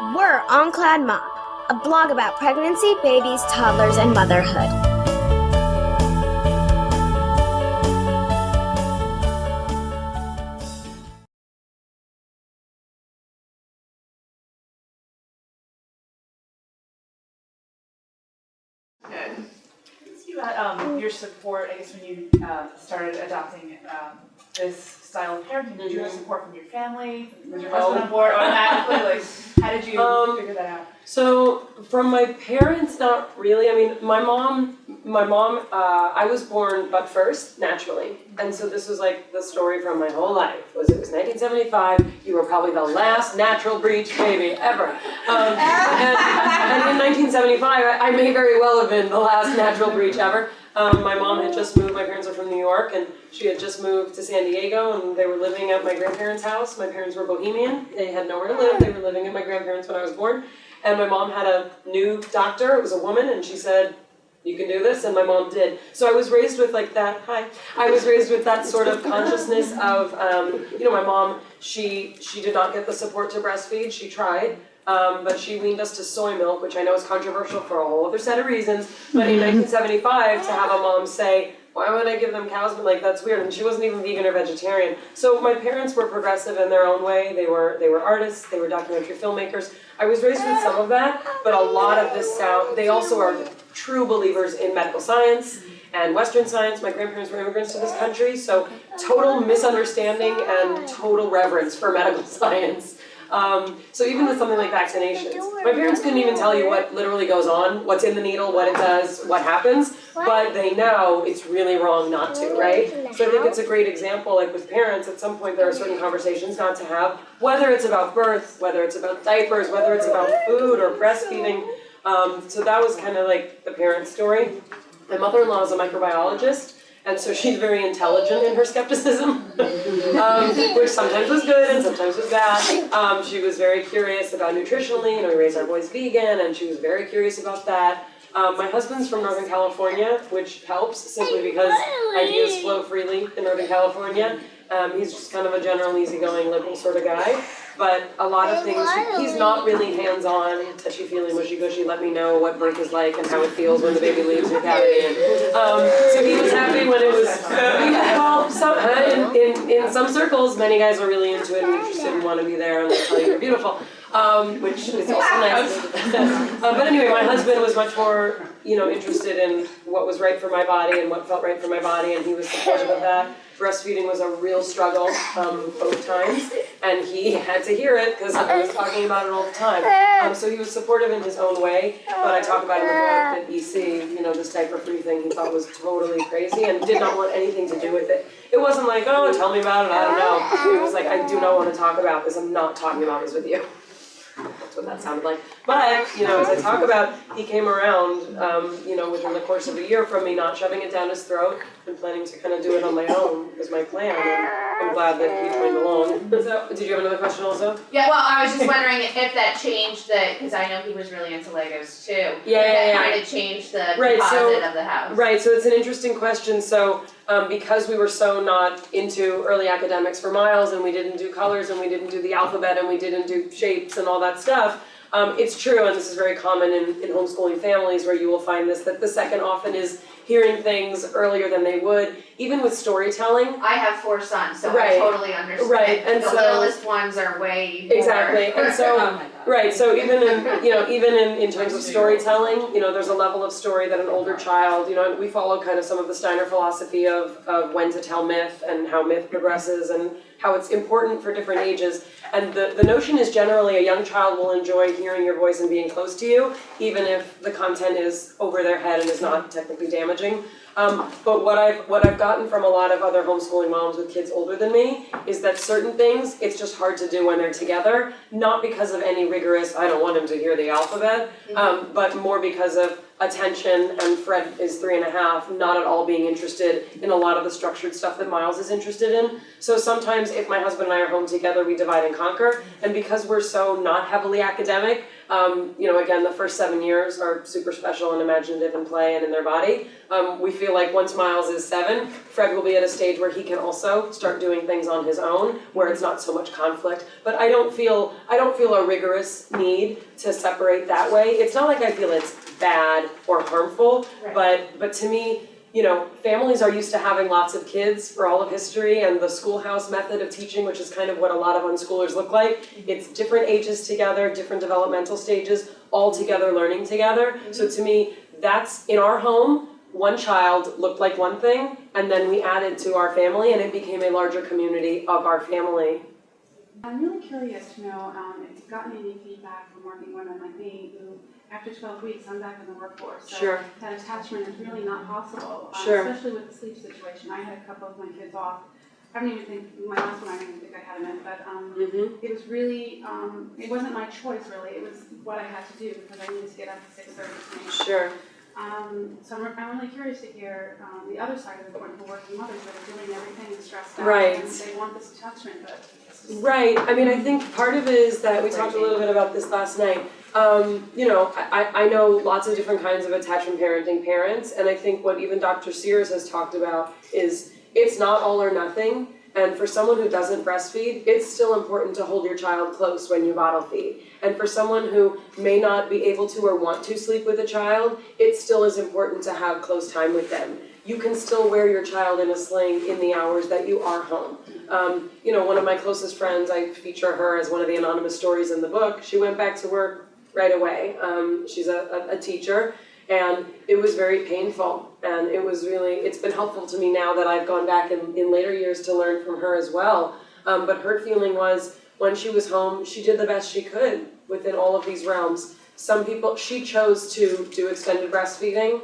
We're OnCloudMom, a blog about pregnancy, babies, toddlers, and motherhood. Good. Let's see about your support, I guess, when you started adopting this style of parenting. Did you have support from your family? Was your husband on board automatically? Like, how did you figure that out? So from my parents, not really. I mean, my mom, I was born butt first, naturally. And so this was like the story from my whole life. It was 1975, you were probably the last natural breech baby ever. And in 1975, I may very well have been the last natural breech ever. My mom had just moved, my parents are from New York, and she had just moved to San Diego, and they were living at my grandparents' house. My parents were Bohemian, they had nowhere to live, they were living at my grandparents' when I was born. And my mom had a new doctor, it was a woman, and she said, you can do this, and my mom did. So I was raised with like that, I was raised with that sort of consciousness of, my mom, she did not get the support to breastfeed, she tried. But she weaned us to soy milk, which I know is controversial for a whole other set of reasons. But in 1975, to have a mom say, why would I give them cow's milk? Like, that's weird. And she wasn't even vegan or vegetarian. So my parents were progressive in their own way. They were artists, they were documentary filmmakers. I was raised with some of that, but a lot of this they also are true believers in medical science and Western science. My grandparents were immigrants to this country, so total misunderstanding and total reverence for medical science. So even with something like vaccinations, my parents couldn't even tell you what literally goes on, what's in the needle, what it does, what happens, but they know it's really wrong not to, right? So I think it's a great example, like with parents, at some point there are certain conversations not to have, whether it's about birth, whether it's about diapers, whether it's about food or breastfeeding. So that was kind of like the parent story. My mother-in-law is a microbiologist, and so she's very intelligent in her skepticism, which sometimes was good and sometimes was bad. She was very curious about nutritionally, we raised our boys vegan, and she was very curious about that. My husband's from Northern California, which helps simply because ideas flow freely in Northern California. He's just kind of a general, easygoing, liberal sort of guy. But a lot of things, he's not really hands-on, touchy-feely, mushy-gushy, let me know what birth is like and how it feels when the baby leaves your cavity. So he was happy when it was, in some circles, many guys are really into it and interested and want to be there and they tell you you're beautiful, which is also nice. But anyway, my husband was much more, interested in what was right for my body and what felt right for my body, and he was supportive of that. Breastfeeding was a real struggle both times, and he had to hear it because I was talking about it all the time. So he was supportive in his own way, but I talk about in the book that EC, this diaper-free thing, he thought was totally crazy and did not want anything to do with it. It wasn't like, oh, tell me about it, I don't know. It was like, I do not want to talk about this, I'm not talking about this with you. That's what that sounded like. But, as I talk about, he came around, within the course of a year from me not shoving it down his throat and planning to kind of do it on my own was my plan. And I'm glad that he joined along. So, did you have another question also? Yeah, well, I was just wondering if that changed because I know he was really into Legos too. Yeah. Kind of changed the composite of the house. Right, so it's an interesting question. So, because we were so not into early academics for Miles, and we didn't do colors, and we didn't do the alphabet, and we didn't do shapes and all that stuff, it's true, and this is very common in homeschooling families where you will find this, that the second often is hearing things earlier than they would, even with storytelling. I have 4 sons, so Right. I totally understand. Right, and the littlest ones are way more. Exactly, and so, right, so even in terms of storytelling, there's a level of story that an older child, we follow kind of some of the Steiner philosophy of when to tell myth and how myth progresses and how it's important for different ages. And the notion is generally a young child will enjoy hearing your voice and being close to you, even if the content is over their head and is not technically damaging. But what I've gotten from a lot of other homeschooling moms with kids older than me is that certain things, it's just hard to do when they're together, not because of any rigorous, I don't want him to hear the alphabet, but more because of attention, and Fred is 3.5, not at all being interested in a lot of the structured stuff that Miles is interested in. So sometimes if my husband and I are home together, we divide and conquer, and because we're so not heavily academic, Again, the first 7 years are super special and imaginative in play and in their body. We feel like once Miles is 7, Fred will be at a stage where he can also start doing things on his own, where it's not so much conflict. But I don't feel a rigorous need to separate that way. It's not like I feel it's bad or harmful, but to me, families are used to having lots of kids for all of history, and the schoolhouse method of teaching, which is kind of what a lot of unschoolers look like. It's different ages together, different developmental stages, all together learning together. So to me, that's in our home, one child looked like one thing, and then we added to our family, and it became a larger community of our family. I'm really curious to know if you've gotten any feedback from working women like me who, after 12 weeks, I'm back in the workforce. So Sure. that attachment is really not possible, Sure. especially with the sleep situation. I had a couple of my kids off. I don't even think, my last one, I don't even think I had him in, but it was really, it wasn't my choice really, it was what I had to do because I needed to get up at 6:30 to make. Sure. So I'm really curious to hear the other side of the coin for working mothers that are doing everything and stressed out. Right. And they want this attachment, but it's just Right. I mean, I think part of it is that we talked a little bit about this last night. I know lots of different kinds of attachment parenting parents, and I think what even Dr. Sears has talked about is it's not all or nothing. And for someone who doesn't breastfeed, it's still important to hold your child close when you bottle feed. And for someone who may not be able to or want to sleep with a child, it still is important to have close time with them. You can still wear your child in a sling in the hours that you are home. One of my closest friends, I feature her as one of the anonymous stories in the book. She went back to work right away. She's a teacher, and it was very painful. And it's been helpful to me now that I've gone back in later years to learn from her as well. But her feeling was when she was home, she did the best she could within all of these realms. She chose to do extended breastfeeding.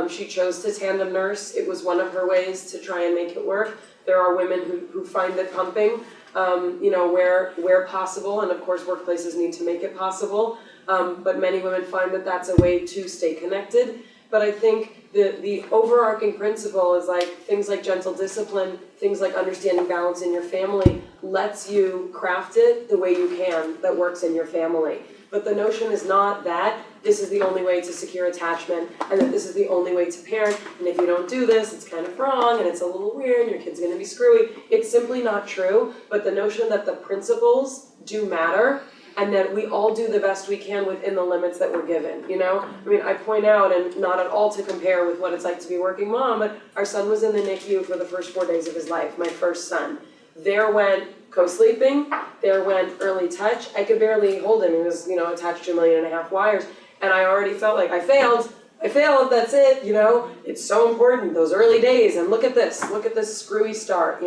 She chose to tandem nurse. It was one of her ways to try and make it work. There are women who find that pumping, where possible, and of course workplaces need to make it possible, but many women find that that's a way to stay connected. But I think the overarching principle is like things like gentle discipline, things like understanding balance in your family lets you craft it the way you can that works in your family. But the notion is not that this is the only way to secure attachment and that this is the only way to parent, and if you don't do this, it's kind of wrong and it's a little weird and your kid's gonna be screwy. It's simply not true, but the notion that the principles do matter and that we all do the best we can within the limits that we're given, I mean, I point out, and not at all to compare with what it's like to be a working mom, but our son was in the NICU for the first 4 days of his life, my first son. There went co-sleeping, there went early touch. I could barely hold him. He was, attached to 1.5 million wires. And I already felt like I failed, that's it, It's so important, those early days, and look at this screwy start,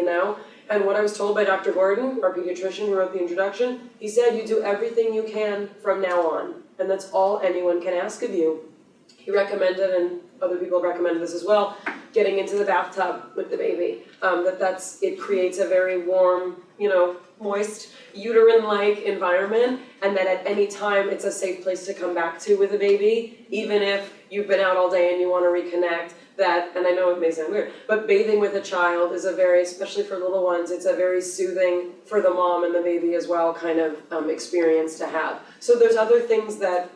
And what I was told by Dr. Gordon, our pediatrician who wrote the introduction, he said, you do everything you can from now on, and that's all anyone can ask of you. He recommended, and other people have recommended this as well, getting into the bathtub with the baby. It creates a very warm, moist, uterine-like environment, and that at any time it's a safe place to come back to with a baby, even if you've been out all day and you want to reconnect. And I know it may sound weird, but bathing with a child is especially for little ones, it's a very soothing for the mom and the baby as well kind of experience to have. So there's other things that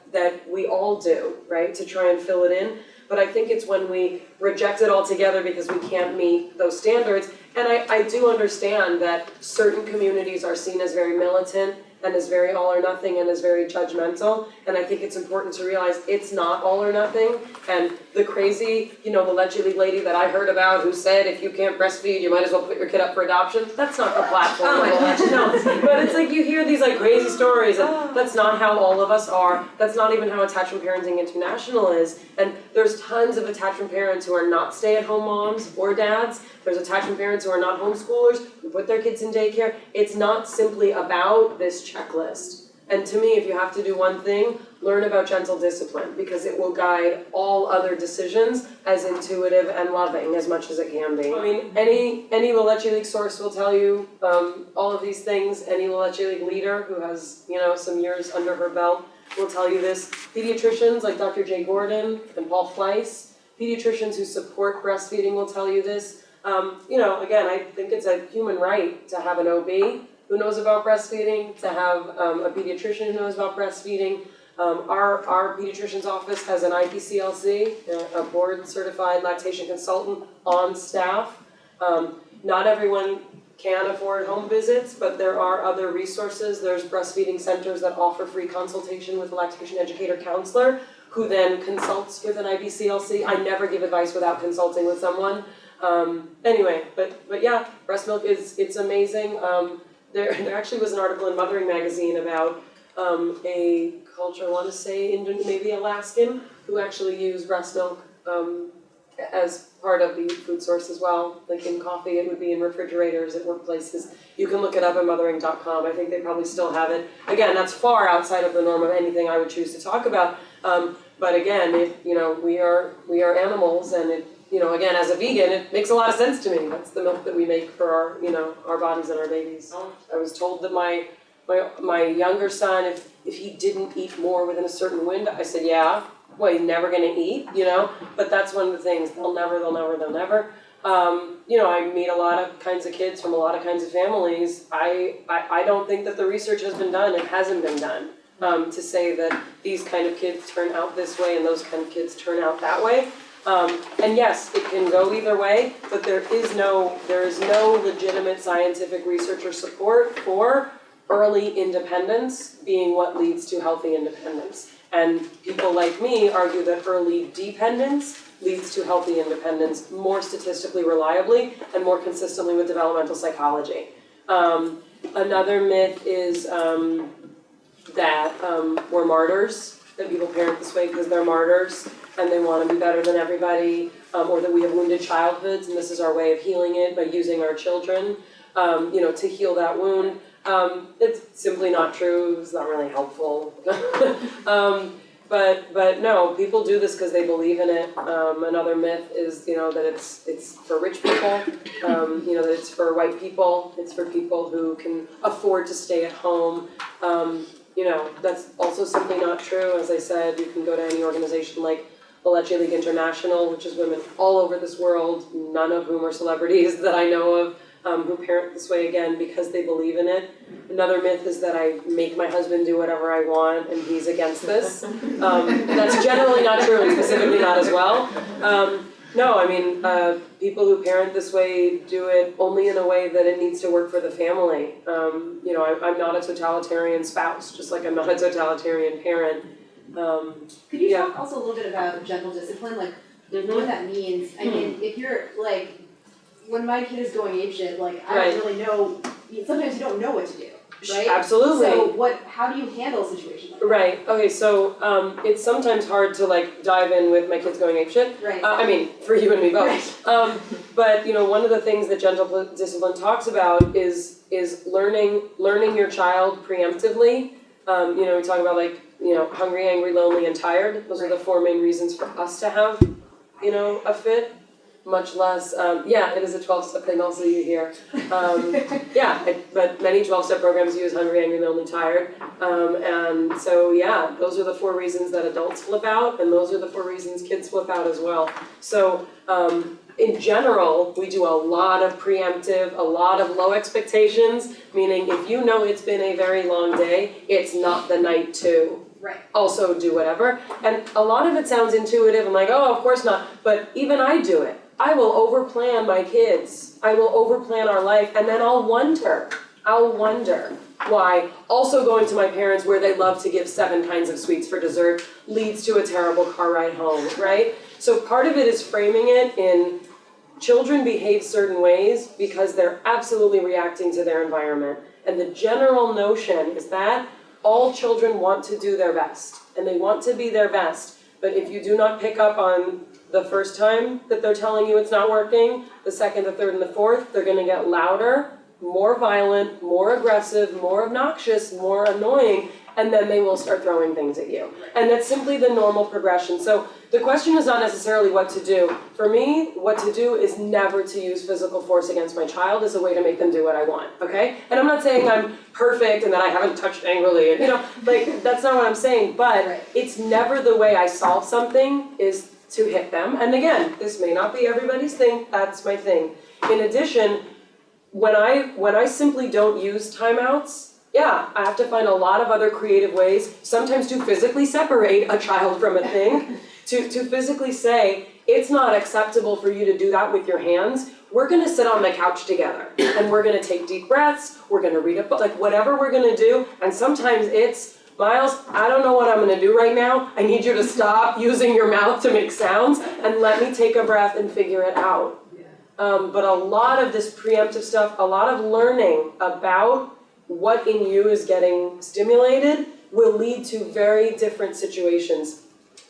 we all do, right, to try and fill it in. But I think it's when we reject it altogether because we can't meet those standards. And I do understand that certain communities are seen as very militant and as very all or nothing and as very judgmental. And I think it's important to realize it's not all or nothing. And the crazy, the allegedly lady that I heard about who said if you can't breastfeed, you might as well put your kid up for adoption. That's not the platform. Oh my gosh, no. But it's like you hear these crazy stories, and that's not how all of us are. That's not even how Attachment Parenting International is. And there's tons of attachment parents who are not stay-at-home moms or dads. There's attachment parents who are not homeschoolers, who put their kids in daycare. It's not simply about this checklist. And to me, if you have to do one thing, learn about gentle discipline, because it will guide all other decisions as intuitive and loving as much as it can be. I mean, any La Leche League source will tell you all of these things. Any La Leche League leader who has, some years under her belt will tell you this. Pediatricians like Dr. Jay Gordon and Paul Fleiss, pediatricians who support breastfeeding will tell you this. Again, I think it's a human right to have an OB who knows about breastfeeding, to have a pediatrician who knows about breastfeeding. Our pediatrician's office has an IPCLC, a board certified lactation consultant on staff. Not everyone can afford home visits, but there are other resources. There's breastfeeding centers that offer free consultation with a lactation educator counselor who then consults with an IBCLC. I never give advice without consulting with someone. Anyway, but yeah, breast milk it's amazing. There actually was an article in Mothering Magazine about a culture, I want to say maybe Alaskan, who actually use breast milk as part of the food source as well. Like in coffee, it would be in refrigerators at workplaces. You can look it up at mothering.com. I think they probably still have it. Again, that's far outside of the norm of anything I would choose to talk about. But again, we are animals, and again, as a vegan, it makes a lot of sense to me. That's the milk that we make for our bodies and our babies. I was told that my younger son, if he didn't eat more within a certain window, I said, yeah. Well, he's never gonna eat, but that's one of the things, they'll never. I meet a lot of kinds of kids from a lot of kinds of families. I don't think that the research has been done, it hasn't been done, to say that these kind of kids turn out this way and those kind of kids turn out that way. And yes, it can go either way, but there is no legitimate scientific research or support for early independence being what leads to healthy independence. And people like me argue that early dependence leads to healthy independence more statistically reliably and more consistently with developmental psychology. Another myth is that we're martyrs, that people parent this way because they're martyrs and they want to be better than everybody, or that we have wounded childhoods and this is our way of healing it by using our children, to heal that wound. It's simply not true, it's not really helpful. But no, people do this because they believe in it. Another myth is, that it's for rich people, that it's for white people, it's for people who can afford to stay at home. That's also simply not true. As I said, you can go to any organization like the Leche League International, which is women all over this world, none of whom are celebrities that I know of, who parent this way again because they believe in it. Another myth is that I make my husband do whatever I want and he's against this. That's generally not true and specifically not as well. People who parent this way do it only in a way that it needs to work for the family. I'm not a totalitarian spouse, just like I'm not a totalitarian parent. Could you talk also a little bit about gentle discipline, like what that means? I mean, if you're like, when my kid is going apeshit, like I don't really know. Sometimes you don't know what to do, right? Absolutely. So how do you handle a situation like that? Right. Okay. So it's sometimes hard to dive in with my kids going apeshit. Right. For you and me both. Right. But one of the things that gentle discipline talks about is learning your child preemptively. We talk about hungry, angry, lonely, and tired. Those are the four main reasons for us to have a fit. Much less, it is a 12-step thing also you hear. But many 12-step programs use hungry, angry, lonely, tired. And so, those are the four reasons that adults flip out, and those are the four reasons kids flip out as well. So, in general, we do a lot of preemptive, a lot of low expectations, meaning if it's been a very long day, it's not the night to also do whatever. And a lot of it sounds intuitive. I'm like, oh, of course not. But even I do it. I will overplan my kids. I will overplan our life, and then I'll wonder why also going to my parents where they love to give 7 kinds of sweets for dessert leads to a terrible car ride home, right? So part of it is framing it in children behave certain ways because they're absolutely reacting to their environment. And the general notion is that all children want to do their best, and they want to be their best. But if you do not pick up on the first time that they're telling you it's not working, the second, the third, and the fourth, they're gonna get louder, more violent, more aggressive, more obnoxious, more annoying, and then they will start throwing things at you. And that's simply the normal progression. So the question is not necessarily what to do. For me, what to do is never to use physical force against my child as a way to make them do what I want, okay? And I'm not saying I'm perfect and that I haven't touched angrily, and that's not what I'm saying, but it's never the way I solve something is to hit them. And again, this may not be everybody's thing, that's my thing. In addition, when I simply don't use timeouts, Yeah, I have to find a lot of other creative ways, sometimes to physically separate a child from a thing, to physically say, it's not acceptable for you to do that with your hands. We're gonna sit on the couch together and we're gonna take deep breaths, we're gonna read a book, like whatever we're gonna do, and sometimes it's, Miles, I don't know what I'm gonna do right now. I need you to stop using your mouth to make sounds and let me take a breath and figure it out. But a lot of this preemptive stuff, a lot of learning about what in you is getting stimulated will lead to very different situations.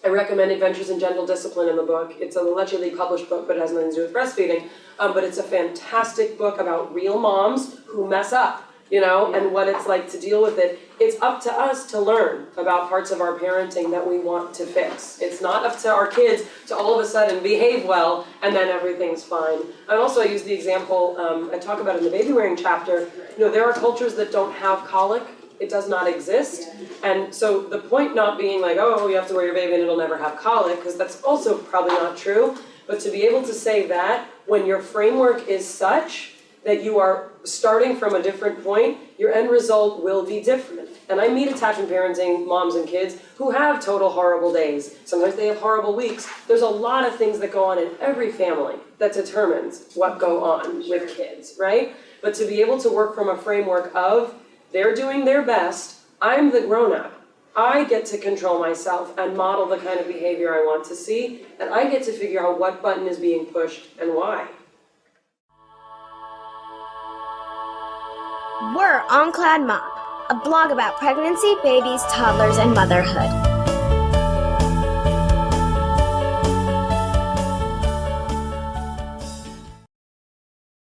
I recommend Adventures in Gentle Discipline in the book. It's a allegedly published book, but it has nothing to do with breastfeeding. But it's a fantastic book about real moms who mess up, and what it's like to deal with it. It's up to us to learn about parts of our parenting that we want to fix. It's not up to our kids to all of a sudden behave well and then everything's fine. And also I use the example, I talk about in the baby wearing chapter, there are cultures that don't have colic. It does not exist. And so the point not being like, oh, you have to wear your baby and it'll never have colic, because that's also probably not true. But to be able to say that when your framework is such that you are starting from a different point, your end result will be different. And I meet attachment parenting moms and kids who have total horrible days. Sometimes they have horrible weeks. There's a lot of things that go on in every family that determines what go on with kids, right? But to be able to work from a framework of they're doing their best, I'm the grown-up. I get to control myself and model the kind of behavior I want to see, and I get to figure out what button is being pushed and why. We're OnCloudMom, a blog about pregnancy, babies, toddlers, and motherhood.